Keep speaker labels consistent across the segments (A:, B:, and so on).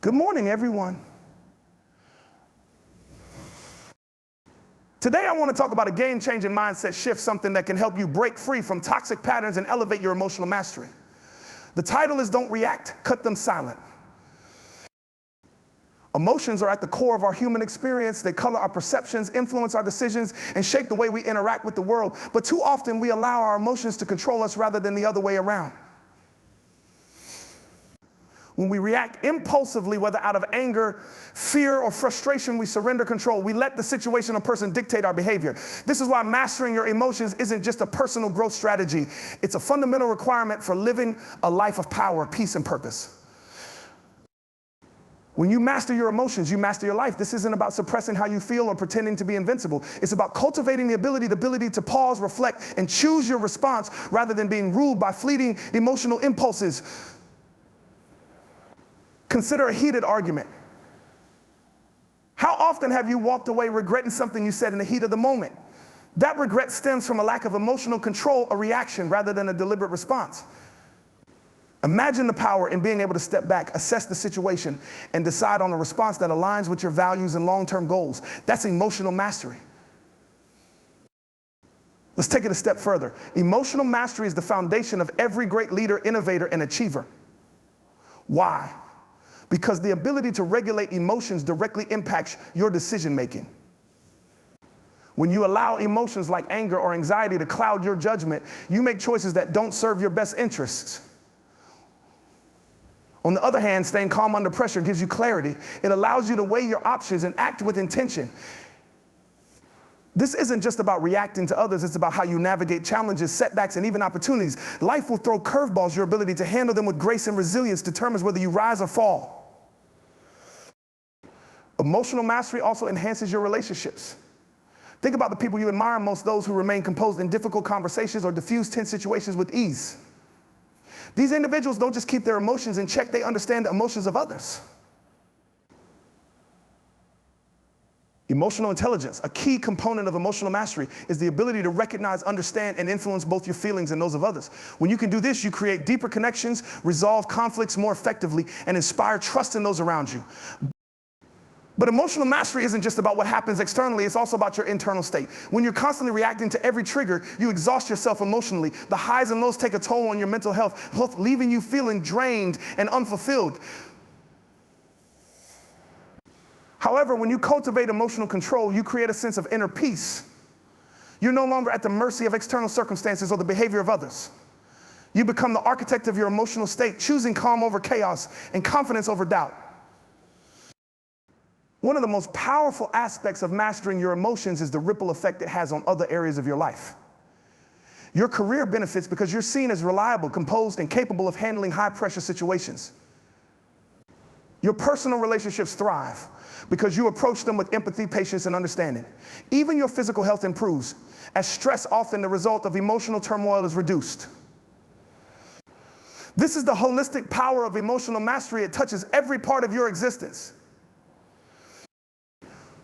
A: Good morning, everyone. Today I want to talk about a game-changing mindset shift, something that can help you break free from toxic patterns and elevate your emotional mastery. The title is Don't React, Cut Them Silent. Emotions are at the core of our human experience. They color our perceptions, influence our decisions, and shape the way we interact with the world. But too often we allow our emotions to control us rather than the other way around. When we react impulsively, whether out of anger, fear, or frustration, we surrender control. We let the situation or person dictate our behavior. This is why mastering your emotions isn't just a personal growth strategy. It's a fundamental requirement for living a life of power, peace, and purpose. When you master your emotions, you master your life. This isn't about suppressing how you feel or pretending to be invincible. It's about cultivating the ability to pause, reflect, and choose your response rather than being ruled by fleeting emotional impulses. Consider a heated argument. How often have you walked away regretting something you said in the heat of the moment? That regret stems from a lack of emotional control, a reaction, rather than a deliberate response. Imagine the power in being able to step back, assess the situation, and decide on a response that aligns with your values and long-term goals. That's emotional mastery. Let's take it a step further. Emotional mastery is the foundation of every great leader, innovator, and achiever. Why? Because the ability to regulate emotions directly impacts your decision-making. When you allow emotions like anger or anxiety to cloud your judgment, you make choices that don't serve your best interests. On the other hand, staying calm under pressure gives you clarity. It allows you to weigh your options and act with intention. This isn't just about reacting to others, it's about how you navigate challenges, setbacks, and even opportunities. Life will throw curveballs. Your ability to handle them with grace and resilience determines whether you rise or fall. Emotional mastery also enhances your relationships. Think about the people you admire most, those who remain composed in difficult conversations or diffuse tense situations with ease. These individuals don't just keep their emotions in check, they understand the emotions of others. Emotional intelligence, a key component of emotional mastery, is the ability to recognize, understand, and influence both your feelings and those of others. When you can do this, you create deeper connections, resolve conflicts more effectively, and inspire trust in those around you. But emotional mastery isn't just about what happens externally, it's also about your internal state. When you're constantly reacting to every trigger, you exhaust yourself emotionally. The highs and lows take a toll on your mental health, leaving you feeling drained and unfulfilled. However, when you cultivate emotional control, you create a sense of inner peace. You're no longer at the mercy of external circumstances or the behavior of others. You become the architect of your emotional state, choosing calm over chaos and confidence over doubt. One of the most powerful aspects of mastering your emotions is the ripple effect it has on other areas of your life. Your career benefits because you're seen as reliable, composed, and capable of handling high-pressure situations. Your personal relationships thrive because you approach them with empathy, patience, and understanding. Even your physical health improves, as stress, often the result of emotional turmoil, is reduced. This is the holistic power of emotional mastery. It touches every part of your existence.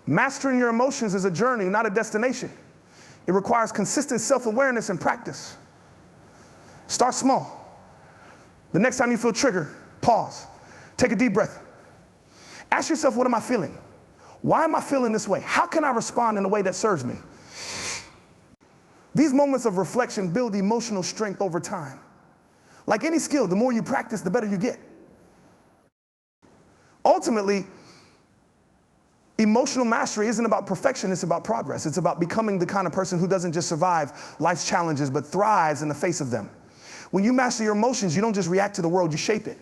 A: Mastering your emotions is a journey, not a destination. It requires consistent self-awareness and practice. Start small. The next time you feel triggered, pause. Take a deep breath. Ask yourself, what am I feeling? Why am I feeling this way? How can I respond in a way that serves me? These moments of reflection build emotional strength over time. Like any skill, the more you practice, the better you get. Ultimately, emotional mastery isn't about perfection, it's about progress. It's about becoming the kind of person who doesn't just survive life's challenges, but thrives in the face of them. When you master your emotions, you don't just react to the world, you shape it.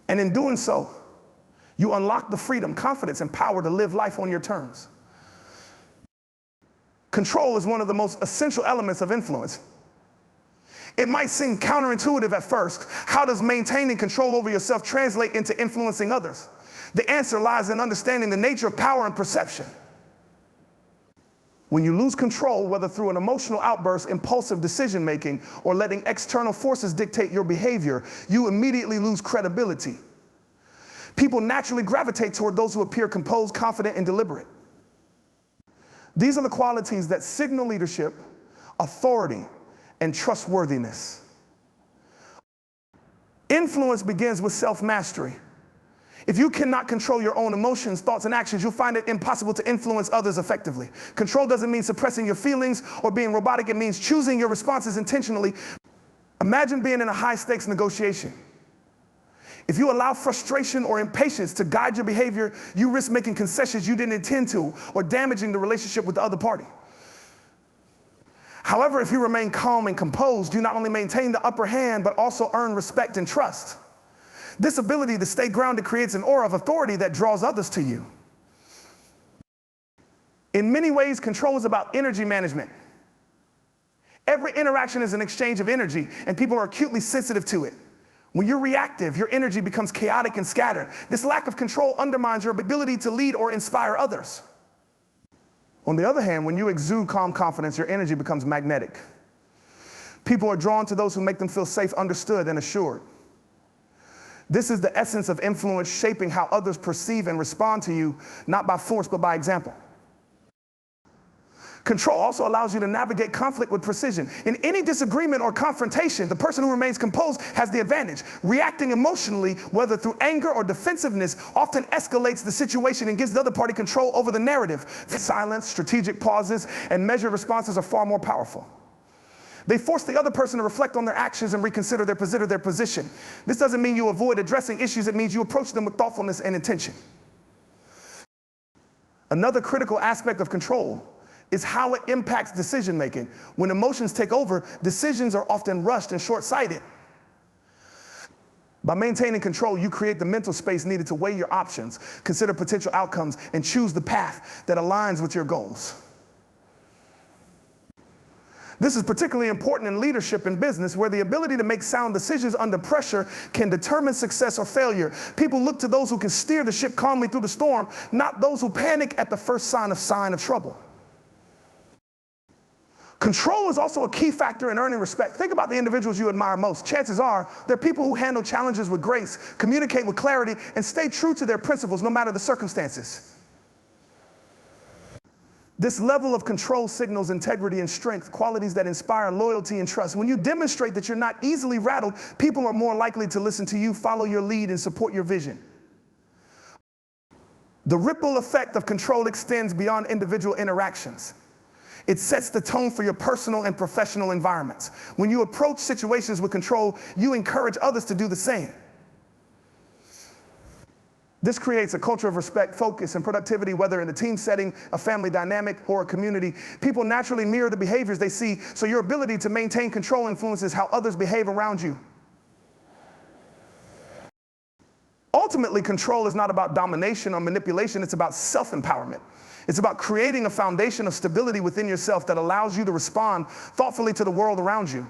A: And in doing so, you unlock the freedom, confidence, and power to live life on your terms. Control is one of the most essential elements of influence. It might seem counterintuitive at first. How does maintaining control over yourself translate into influencing others? The answer lies in understanding the nature of power and perception. When you lose control, whether through an emotional outburst, impulsive decision-making, or letting external forces dictate your behavior, you immediately lose credibility. People naturally gravitate toward those who appear composed, confident, and deliberate. These are the qualities that signal leadership, authority, and trustworthiness. Influence begins with self-mastery. If you cannot control your own emotions, thoughts, and actions, you'll find it impossible to influence others effectively. Control doesn't mean suppressing your feelings or being robotic. It means choosing your responses intentionally. Imagine being in a high-stakes negotiation. If you allow frustration or impatience to guide your behavior, you risk making concessions you didn't intend to or damaging the relationship with the other party. However, if you remain calm and composed, you not only maintain the upper hand, but also earn respect and trust. This ability to stay grounded creates an aura of authority that draws others to you. In many ways, control is about energy management. Every interaction is an exchange of energy, and people are acutely sensitive to it. When you're reactive, your energy becomes chaotic and scattered. This lack of control undermines your ability to lead or inspire others. On the other hand, when you exude calm confidence, your energy becomes magnetic. People are drawn to those who make them feel safe, understood, and assured. This is the essence of influence, shaping how others perceive and respond to you, not by force, but by example. Control also allows you to navigate conflict with precision. In any disagreement or confrontation, the person who remains composed has the advantage. Reacting emotionally, whether through anger or defensiveness, often escalates the situation and gives the other party control over the narrative. Silence, strategic pauses, and measured responses are far more powerful. They force the other person to reflect on their actions and reconsider their position. This doesn't mean you avoid addressing issues. It means you approach them with thoughtfulness and intention. Another critical aspect of control is how it impacts decision-making. When emotions take over, decisions are often rushed and short-sighted. By maintaining control, you create the mental space needed to weigh your options, consider potential outcomes, and choose the path that aligns with your goals. This is particularly important in leadership and business, where the ability to make sound decisions under pressure can determine success or failure. People look to those who can steer the ship calmly through the storm, not those who panic at the first sign of trouble. Control is also a key factor in earning respect. Think about the individuals you admire most. Chances are they're people who handle challenges with grace, communicate with clarity, and stay true to their principles no matter the circumstances. This level of control signals integrity and strength, qualities that inspire loyalty and trust. When you demonstrate that you're not easily rattled, people are more likely to listen to you, follow your lead, and support your vision. The ripple effect of control extends beyond individual interactions. It sets the tone for your personal and professional environments. When you approach situations with control, you encourage others to do the same. This creates a culture of respect, focus, and productivity, whether in a team setting, a family dynamic, or a community. People naturally mirror the behaviors they see, so your ability to maintain control influences how others behave around you. Ultimately, control is not about domination or manipulation, it's about self-empowerment. It's about creating a foundation of stability within yourself that allows you to respond thoughtfully to the world around you.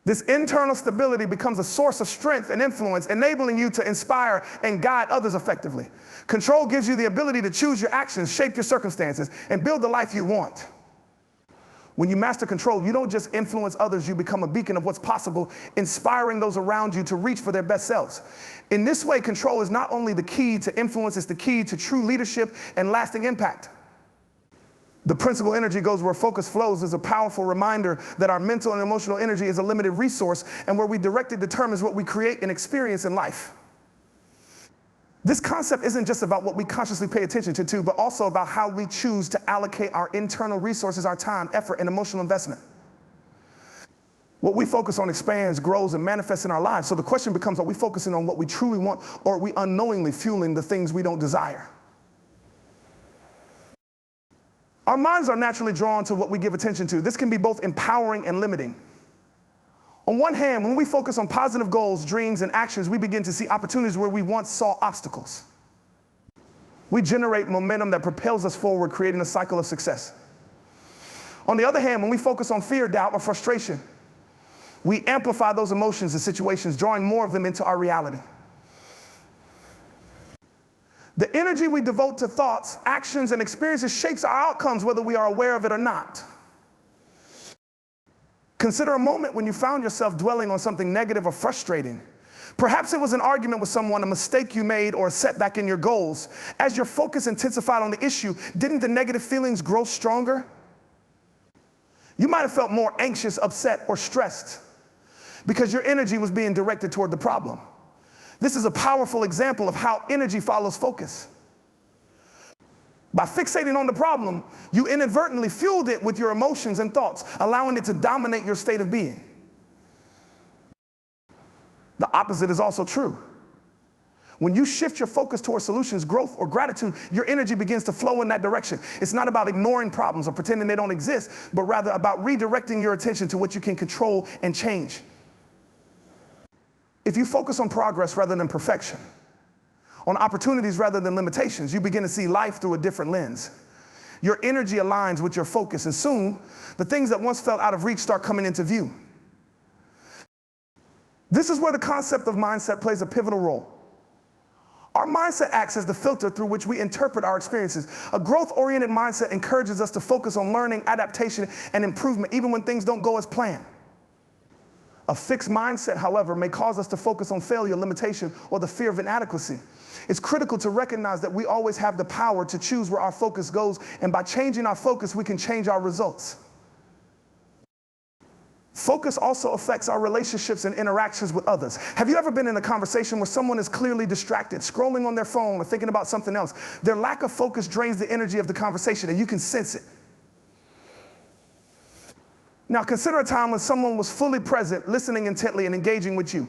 A: This internal stability becomes a source of strength and influence, enabling you to inspire and guide others effectively. Control gives you the ability to choose your actions, shape your circumstances, and build the life you want. When you master control, you don't just influence others, you become a beacon of what's possible, inspiring those around you to reach for their best selves. In this way, control is not only the key to influence, it's the key to true leadership and lasting impact. The principal energy goes where focus flows is a powerful reminder that our mental and emotional energy is a limited resource, and where we direct it determines what we create and experience in life. This concept isn't just about what we consciously pay attention to, but also about how we choose to allocate our internal resources, our time, effort, and emotional investment. What we focus on expands, grows, and manifests in our lives. So the question becomes, are we focusing on what we truly want, or are we unknowingly fueling the things we don't desire? Our minds are naturally drawn to what we give attention to. This can be both empowering and limiting. On one hand, when we focus on positive goals, dreams, and actions, we begin to see opportunities where we once saw obstacles. We generate momentum that propels us forward, creating a cycle of success. On the other hand, when we focus on fear, doubt, or frustration, we amplify those emotions and situations, drawing more of them into our reality. The energy we devote to thoughts, actions, and experiences shapes our outcomes, whether we are aware of it or not. Consider a moment when you found yourself dwelling on something negative or frustrating. Perhaps it was an argument with someone, a mistake you made, or a setback in your goals. As your focus intensified on the issue, didn't the negative feelings grow stronger? You might have felt more anxious, upset, or stressed because your energy was being directed toward the problem. This is a powerful example of how energy follows focus. By fixating on the problem, you inadvertently fueled it with your emotions and thoughts, allowing it to dominate your state of being. The opposite is also true. When you shift your focus towards solutions, growth, or gratitude, your energy begins to flow in that direction. It's not about ignoring problems or pretending they don't exist, but rather about redirecting your attention to what you can control and change. If you focus on progress rather than perfection, on opportunities rather than limitations, you begin to see life through a different lens. Your energy aligns with your focus, and soon, the things that once felt out of reach start coming into view. This is where the concept of mindset plays a pivotal role. Our mindset acts as the filter through which we interpret our experiences. A growth-oriented mindset encourages us to focus on learning, adaptation, and improvement, even when things don't go as planned. A fixed mindset, however, may cause us to focus on failure, limitation, or the fear of inadequacy. It's critical to recognize that we always have the power to choose where our focus goes, and by changing our focus, we can change our results. Focus also affects our relationships and interactions with others. Have you ever been in a conversation where someone is clearly distracted, scrolling on their phone or thinking about something else? Their lack of focus drains the energy of the conversation, and you can sense it. Now consider a time when someone was fully present, listening intently, and engaging with you.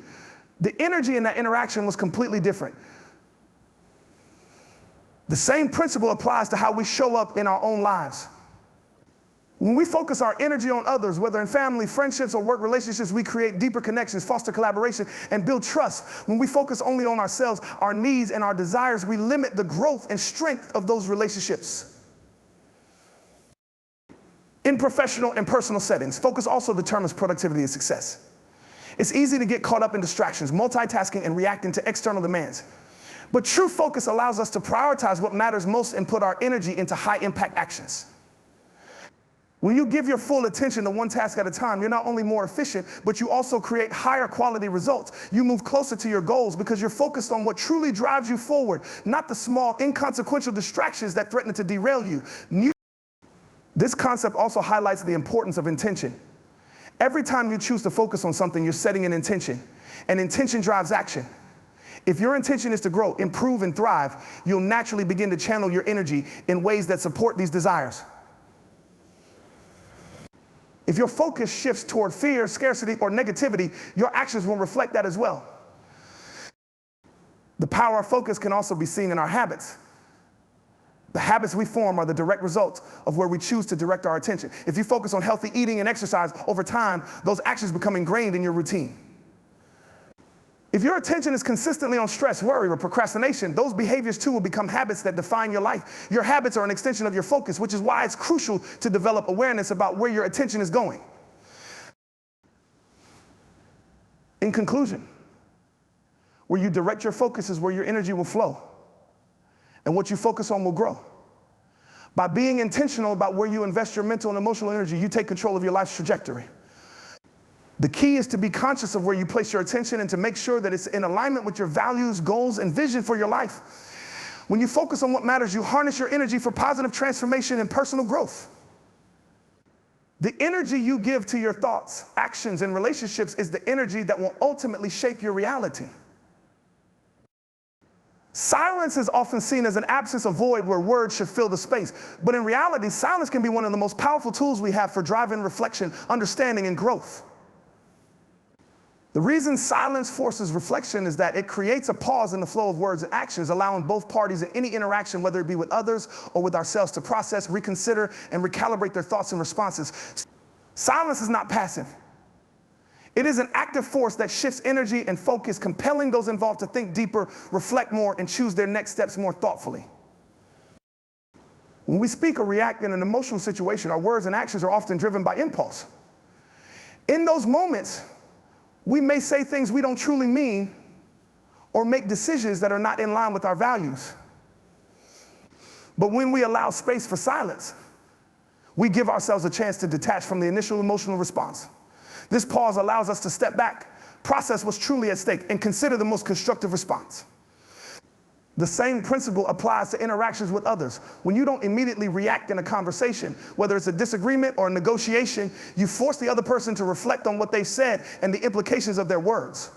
A: The energy in that interaction was completely different. The same principle applies to how we show up in our own lives. When we focus our energy on others, whether in family, friendships, or work relationships, we create deeper connections, foster collaboration, and build trust. When we focus only on ourselves, our needs, and our desires, we limit the growth and strength of those relationships. In professional and personal settings, focus also determines productivity and success. It's easy to get caught up in distractions, multitasking, and reacting to external demands. But true focus allows us to prioritize what matters most and put our energy into high-impact actions. When you give your full attention to one task at a time, you're not only more efficient, but you also create higher quality results. You move closer to your goals because you're focused on what truly drives you forward, not the small, inconsequential distractions that threaten to derail you. This concept also highlights the importance of intention. Every time you choose to focus on something, you're setting an intention, and intention drives action. If your intention is to grow, improve, and thrive, you'll naturally begin to channel your energy in ways that support these desires. If your focus shifts toward fear, scarcity, or negativity, your actions will reflect that as well. The power of focus can also be seen in our habits. The habits we form are the direct result of where we choose to direct our attention. If you focus on healthy eating and exercise, over time, those actions become ingrained in your routine. If your attention is consistently on stress, worry, or procrastination, those behaviors too will become habits that define your life. Your habits are an extension of your focus, which is why it's crucial to develop awareness about where your attention is going. In conclusion, where you direct your focus is where your energy will flow, and what you focus on will grow. By being intentional about where you invest your mental and emotional energy, you take control of your life's trajectory. The key is to be conscious of where you place your attention and to make sure that it's in alignment with your values, goals, and vision for your life. When you focus on what matters, you harness your energy for positive transformation and personal growth. The energy you give to your thoughts, actions, and relationships is the energy that will ultimately shape your reality. Silence is often seen as an absence of void where words should fill the space. But in reality, silence can be one of the most powerful tools we have for driving reflection, understanding, and growth. The reason silence forces reflection is that it creates a pause in the flow of words and actions, allowing both parties in any interaction, whether it be with others or with ourselves, to process, reconsider, and recalibrate their thoughts and responses. Silence is not passive. It is an active force that shifts energy and focus, compelling those involved to think deeper, reflect more, and choose their next steps more thoughtfully. When we speak or react in an emotional situation, our words and actions are often driven by impulse. In those moments, we may say things we don't truly mean or make decisions that are not in line with our values. But when we allow space for silence, we give ourselves a chance to detach from the initial emotional response. This pause allows us to step back, process what's truly at stake, and consider the most constructive response. The same principle applies to interactions with others. When you don't immediately react in a conversation, whether it's a disagreement or a negotiation, you force the other person to reflect on what they said and the implications of their words.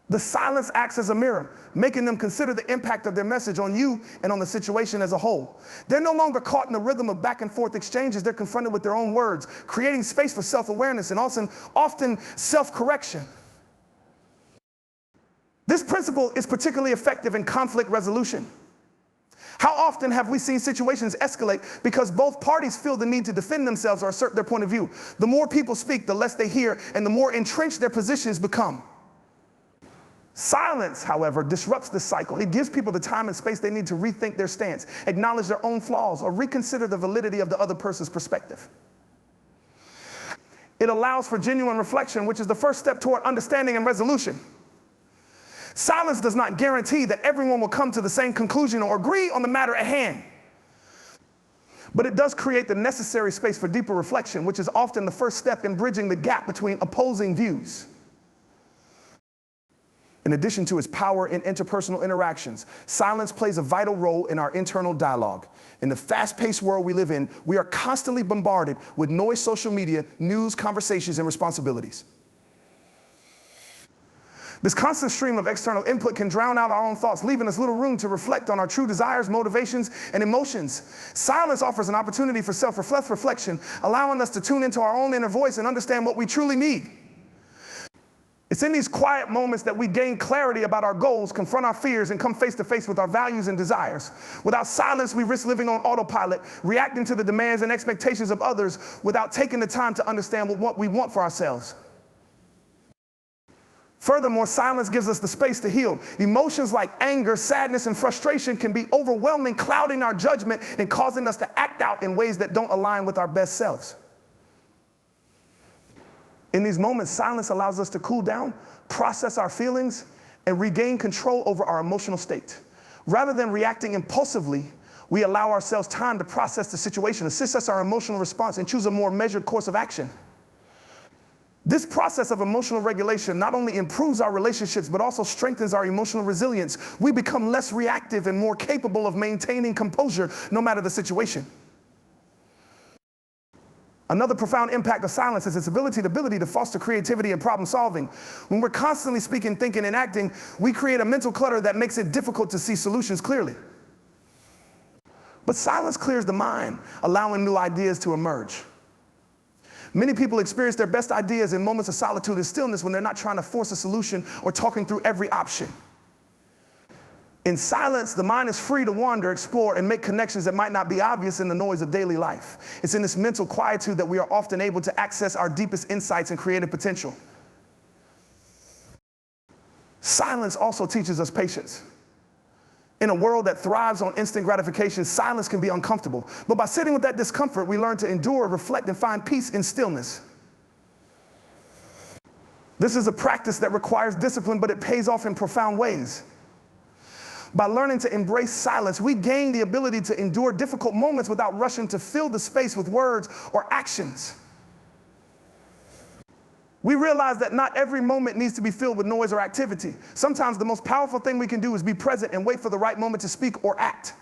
A: The silence acts as a mirror, making them consider the impact of their message on you and on the situation as a whole. They're no longer caught in the rhythm of back and forth exchanges. They're confronted with their own words, creating space for self-awareness and also often self-correction. This principle is particularly effective in conflict resolution. How often have we seen situations escalate because both parties feel the need to defend themselves or assert their point of view? The more people speak, the less they hear, and the more entrenched their positions become. Silence, however, disrupts this cycle. It gives people the time and space they need to rethink their stance, acknowledge their own flaws, or reconsider the validity of the other person's perspective. It allows for genuine reflection, which is the first step toward understanding and resolution. Silence does not guarantee that everyone will come to the same conclusion or agree on the matter at hand. But it does create the necessary space for deeper reflection, which is often the first step in bridging the gap between opposing views. In addition to its power in interpersonal interactions, silence plays a vital role in our internal dialogue. In the fast-paced world we live in, we are constantly bombarded with noise, social media, news, conversations, and responsibilities. This constant stream of external input can drown out our own thoughts, leaving us little room to reflect on our true desires, motivations, and emotions. Silence offers an opportunity for self-reflection, allowing us to tune into our own inner voice and understand what we truly need. It's in these quiet moments that we gain clarity about our goals, confront our fears, and come face to face with our values and desires. Without silence, we risk living on autopilot, reacting to the demands and expectations of others without taking the time to understand what we want for ourselves. Furthermore, silence gives us the space to heal. Emotions like anger, sadness, and frustration can be overwhelming, clouding our judgment and causing us to act out in ways that don't align with our best selves. In these moments, silence allows us to cool down, process our feelings, and regain control over our emotional state. Rather than reacting impulsively, we allow ourselves time to process the situation, assess our emotional response, and choose a more measured course of action. This process of emotional regulation not only improves our relationships, but also strengthens our emotional resilience. We become less reactive and more capable of maintaining composure no matter the situation. Another profound impact of silence is its ability to foster creativity and problem solving. When we're constantly speaking, thinking, and acting, we create a mental clutter that makes it difficult to see solutions clearly. But silence clears the mind, allowing new ideas to emerge. Many people experience their best ideas in moments of solitude and stillness when they're not trying to force a solution or talking through every option. In silence, the mind is free to wander, explore, and make connections that might not be obvious in the noise of daily life. It's in this mental quietude that we are often able to access our deepest insights and creative potential. Silence also teaches us patience. In a world that thrives on instant gratification, silence can be uncomfortable. But by sitting with that discomfort, we learn to endure, reflect, and find peace in stillness. This is a practice that requires discipline, but it pays off in profound ways. By learning to embrace silence, we gain the ability to endure difficult moments without rushing to fill the space with words or actions. We realize that not every moment needs to be filled with noise or activity. Sometimes the most powerful thing we can do is be present and wait for the right moment to speak or act.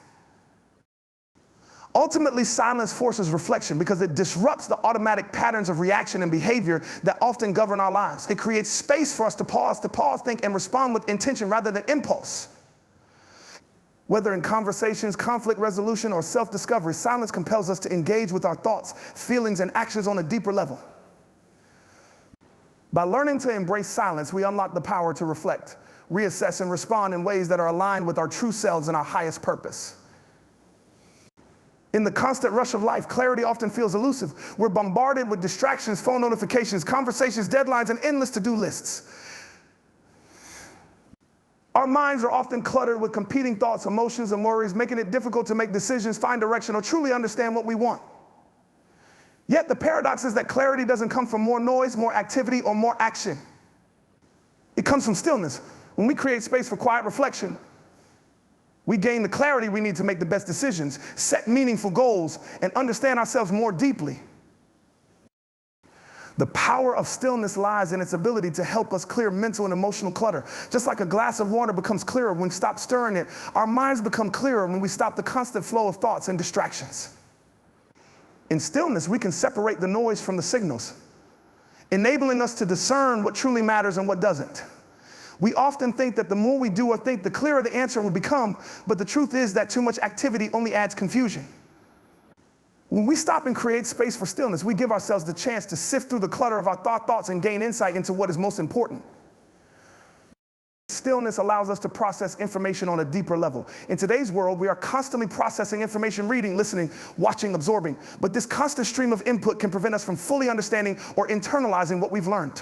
A: Ultimately, silence forces reflection because it disrupts the automatic patterns of reaction and behavior that often govern our lives. It creates space for us to pause, think, and respond with intention rather than impulse. Whether in conversations, conflict resolution, or self-discovery, silence compels us to engage with our thoughts, feelings, and actions on a deeper level. By learning to embrace silence, we unlock the power to reflect, reassess, and respond in ways that are aligned with our true selves and our highest purpose. In the constant rush of life, clarity often feels elusive. We're bombarded with distractions, phone notifications, conversations, deadlines, and endless to-do lists. Our minds are often cluttered with competing thoughts, emotions, and worries, making it difficult to make decisions, find direction, or truly understand what we want. Yet the paradox is that clarity doesn't come from more noise, more activity, or more action. It comes from stillness. When we create space for quiet reflection, we gain the clarity we need to make the best decisions, set meaningful goals, and understand ourselves more deeply. The power of stillness lies in its ability to help us clear mental and emotional clutter. Just like a glass of water becomes clearer when we stop stirring it, our minds become clearer when we stop the constant flow of thoughts and distractions. In stillness, we can separate the noise from the signals, enabling us to discern what truly matters and what doesn't. We often think that the more we do or think, the clearer the answer will become, but the truth is that too much activity only adds confusion. When we stop and create space for stillness, we give ourselves the chance to sift through the clutter of our thoughts and gain insight into what is most important. Stillness allows us to process information on a deeper level. In today's world, we are constantly processing information, reading, listening, watching, absorbing. But this constant stream of input can prevent us from fully understanding or internalizing what we've learned.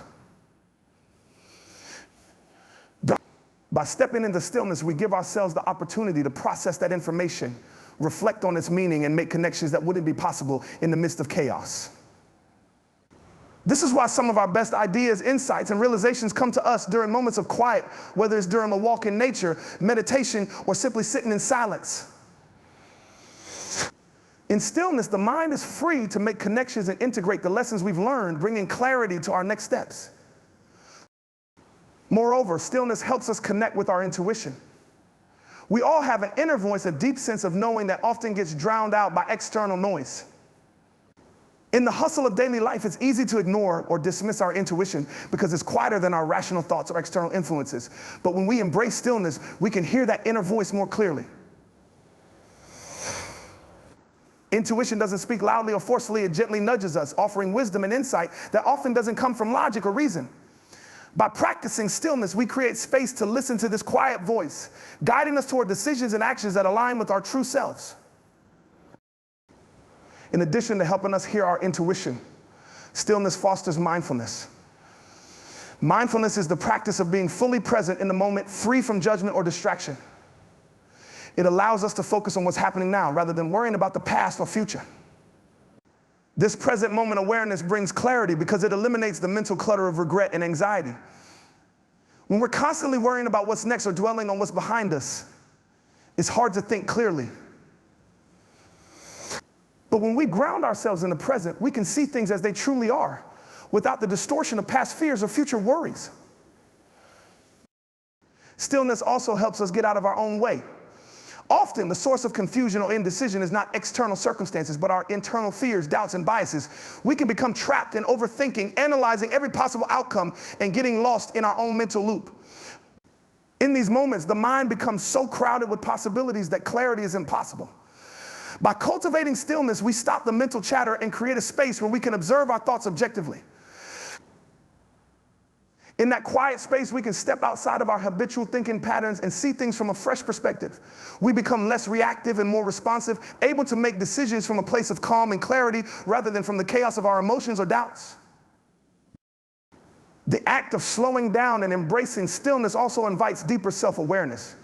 A: By stepping into stillness, we give ourselves the opportunity to process that information, reflect on its meaning, and make connections that wouldn't be possible in the midst of chaos. This is why some of our best ideas, insights, and realizations come to us during moments of quiet, whether it's during a walk in nature, meditation, or simply sitting in silence. In stillness, the mind is free to make connections and integrate the lessons we've learned, bringing clarity to our next steps. Moreover, stillness helps us connect with our intuition. We all have an inner voice, a deep sense of knowing that often gets drowned out by external noise. In the hustle of daily life, it's easy to ignore or dismiss our intuition because it's quieter than our rational thoughts or external influences. But when we embrace stillness, we can hear that inner voice more clearly. Intuition doesn't speak loudly or forcefully, it gently nudges us, offering wisdom and insight that often doesn't come from logic or reason. By practicing stillness, we create space to listen to this quiet voice, guiding us toward decisions and actions that align with our true selves. In addition to helping us hear our intuition, stillness fosters mindfulness. Mindfulness is the practice of being fully present in the moment, free from judgment or distraction. It allows us to focus on what's happening now rather than worrying about the past or future. This present moment awareness brings clarity because it eliminates the mental clutter of regret and anxiety. When we're constantly worrying about what's next or dwelling on what's behind us, it's hard to think clearly. But when we ground ourselves in the present, we can see things as they truly are, without the distortion of past fears or future worries. Stillness also helps us get out of our own way. Often, the source of confusion or indecision is not external circumstances, but our internal fears, doubts, and biases. We can become trapped in overthinking, analyzing every possible outcome, and getting lost in our own mental loop. In these moments, the mind becomes so crowded with possibilities that clarity is impossible. By cultivating stillness, we stop the mental chatter and create a space where we can observe our thoughts objectively. In that quiet space, we can step outside of our habitual thinking patterns and see things from a fresh perspective. We become less reactive and more responsive, able to make decisions from a place of calm and clarity rather than from the chaos of our emotions or doubts. The act of slowing down and embracing stillness also invites deeper self-awareness.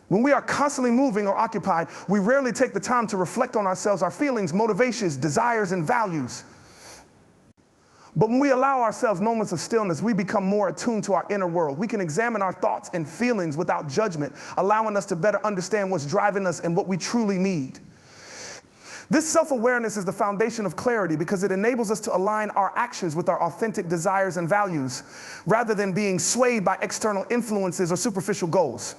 A: When we are constantly moving or occupied, we rarely take the time to reflect on ourselves, our feelings, motivations, desires, and values. But when we allow ourselves moments of stillness, we become more attuned to our inner world. We can examine our thoughts and feelings without judgment, allowing us to better understand what's driving us and what we truly need. This self-awareness is the foundation of clarity because it enables us to align our actions with our authentic desires and values, rather than being swayed by external influences or superficial goals.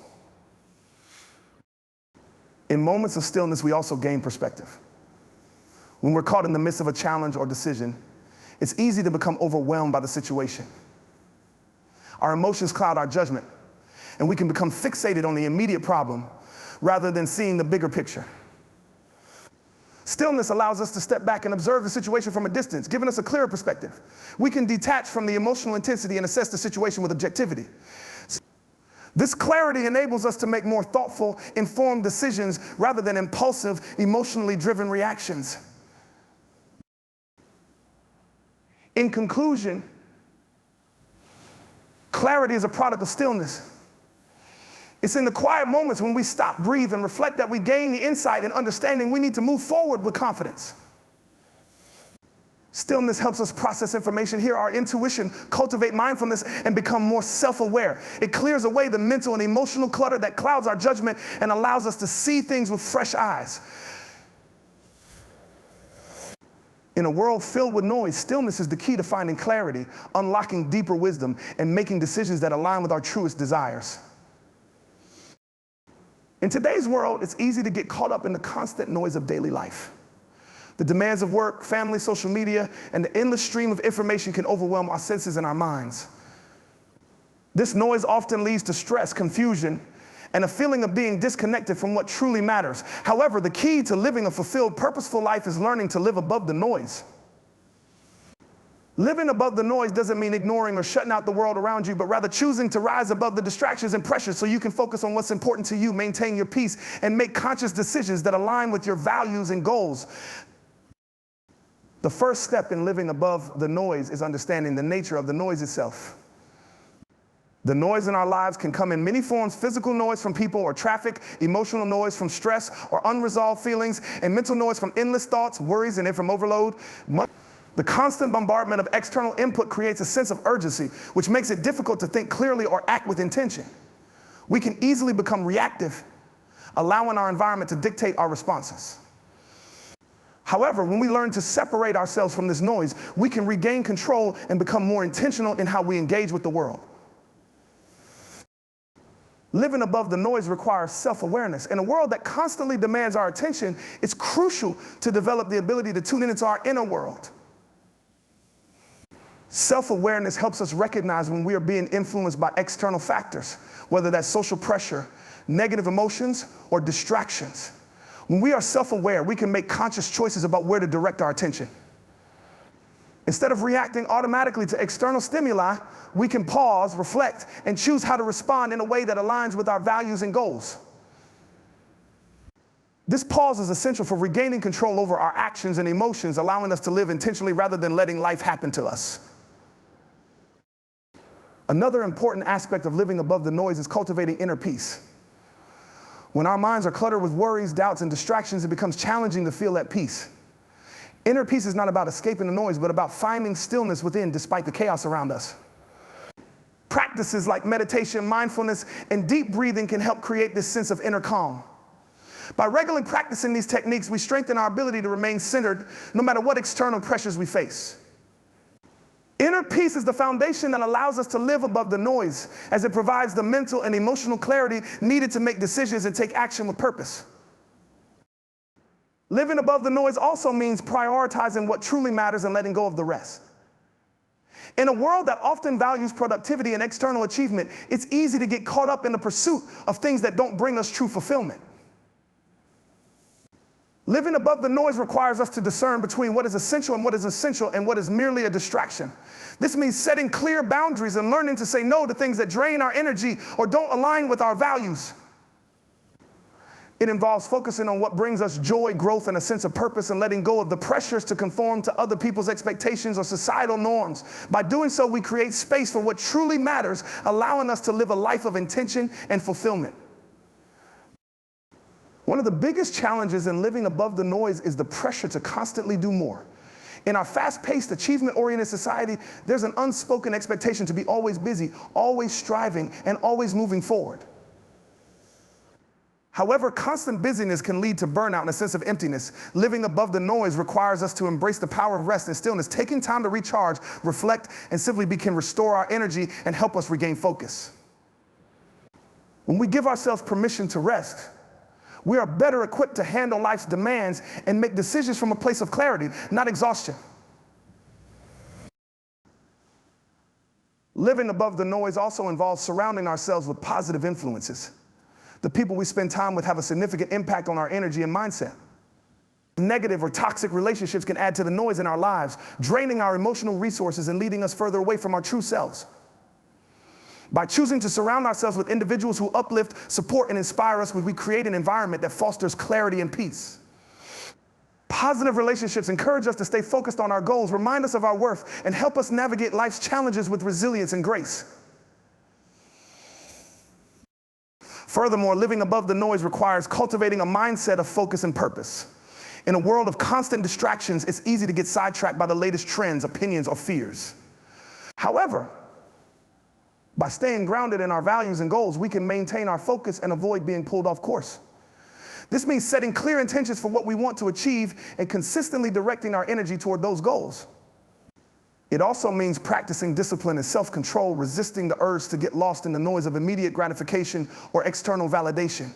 A: In moments of stillness, we also gain perspective. When we're caught in the midst of a challenge or decision, it's easy to become overwhelmed by the situation. Our emotions cloud our judgment, and we can become fixated on the immediate problem rather than seeing the bigger picture. Stillness allows us to step back and observe the situation from a distance, giving us a clearer perspective. We can detach from the emotional intensity and assess the situation with objectivity. This clarity enables us to make more thoughtful, informed decisions rather than impulsive, emotionally driven reactions. In conclusion, clarity is a product of stillness. It's in the quiet moments when we stop, breathe, and reflect that we gain the insight and understanding we need to move forward with confidence. Stillness helps us process information, hear our intuition, cultivate mindfulness, and become more self-aware. It clears away the mental and emotional clutter that clouds our judgment and allows us to see things with fresh eyes. In a world filled with noise, stillness is the key to finding clarity, unlocking deeper wisdom, and making decisions that align with our truest desires. In today's world, it's easy to get caught up in the constant noise of daily life. The demands of work, family, social media, and the endless stream of information can overwhelm our senses and our minds. This noise often leads to stress, confusion, and a feeling of being disconnected from what truly matters. However, the key to living a fulfilled, purposeful life is learning to live above the noise. Living above the noise doesn't mean ignoring or shutting out the world around you, but rather choosing to rise above the distractions and pressures so you can focus on what's important to you, maintain your peace, and make conscious decisions that align with your values and goals. The first step in living above the noise is understanding the nature of the noise itself. The noise in our lives can come in many forms: physical noise from people or traffic, emotional noise from stress or unresolved feelings, and mental noise from endless thoughts, worries, and from overload. The constant bombardment of external input creates a sense of urgency, which makes it difficult to think clearly or act with intention. We can easily become reactive, allowing our environment to dictate our responses. However, when we learn to separate ourselves from this noise, we can regain control and become more intentional in how we engage with the world. Living above the noise requires self-awareness. In a world that constantly demands our attention, it's crucial to develop the ability to tune into our inner world. Self-awareness helps us recognize when we are being influenced by external factors, whether that's social pressure, negative emotions, or distractions. When we are self-aware, we can make conscious choices about where to direct our attention. Instead of reacting automatically to external stimuli, we can pause, reflect, and choose how to respond in a way that aligns with our values and goals. This pause is essential for regaining control over our actions and emotions, allowing us to live intentionally rather than letting life happen to us. Another important aspect of living above the noise is cultivating inner peace. When our minds are cluttered with worries, doubts, and distractions, it becomes challenging to feel at peace. Inner peace is not about escaping the noise, but about finding stillness within despite the chaos around us. Practices like meditation, mindfulness, and deep breathing can help create this sense of inner calm. By regularly practicing these techniques, we strengthen our ability to remain centered no matter what external pressures we face. Inner peace is the foundation that allows us to live above the noise, as it provides the mental and emotional clarity needed to make decisions and take action with purpose. Living above the noise also means prioritizing what truly matters and letting go of the rest. In a world that often values productivity and external achievement, it's easy to get caught up in the pursuit of things that don't bring us true fulfillment. Living above the noise requires us to discern between what is essential and what is merely a distraction. This means setting clear boundaries and learning to say no to things that drain our energy or don't align with our values. It involves focusing on what brings us joy, growth, and a sense of purpose, and letting go of the pressures to conform to other people's expectations or societal norms. By doing so, we create space for what truly matters, allowing us to live a life of intention and fulfillment. One of the biggest challenges in living above the noise is the pressure to constantly do more. In our fast-paced, achievement-oriented society, there's an unspoken expectation to be always busy, always striving, and always moving forward. However, constant busyness can lead to burnout and a sense of emptiness. Living above the noise requires us to embrace the power of rest and stillness. Taking time to recharge, reflect, and simply can restore our energy and help us regain focus. When we give ourselves permission to rest, we are better equipped to handle life's demands and make decisions from a place of clarity, not exhaustion. Living above the noise also involves surrounding ourselves with positive influences. The people we spend time with have a significant impact on our energy and mindset. Negative or toxic relationships can add to the noise in our lives, draining our emotional resources and leading us further away from our true selves. By choosing to surround ourselves with individuals who uplift, support, and inspire us, we create an environment that fosters clarity and peace. Positive relationships encourage us to stay focused on our goals, remind us of our worth, and help us navigate life's challenges with resilience and grace. Furthermore, living above the noise requires cultivating a mindset of focus and purpose. In a world of constant distractions, it's easy to get sidetracked by the latest trends, opinions, or fears. However, by staying grounded in our values and goals, we can maintain our focus and avoid being pulled off course. This means setting clear intentions for what we want to achieve and consistently directing our energy toward those goals. It also means practicing discipline and self-control, resisting the urge to get lost in the noise of immediate gratification or external validation.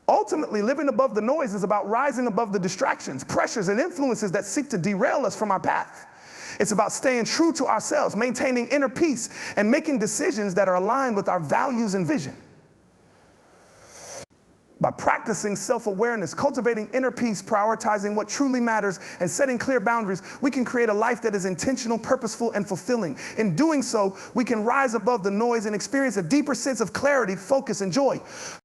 A: Ultimately, living above the noise is about rising above the distractions, pressures, and influences that seek to derail us from our path. It's about staying true to ourselves, maintaining inner peace, and making decisions that are aligned with our values and vision. By practicing self-awareness, cultivating inner peace, prioritizing what truly matters, and setting clear boundaries, we can create a life that is intentional, purposeful, and fulfilling. In doing so, we can rise above the noise and experience a deeper sense of clarity, focus, and joy.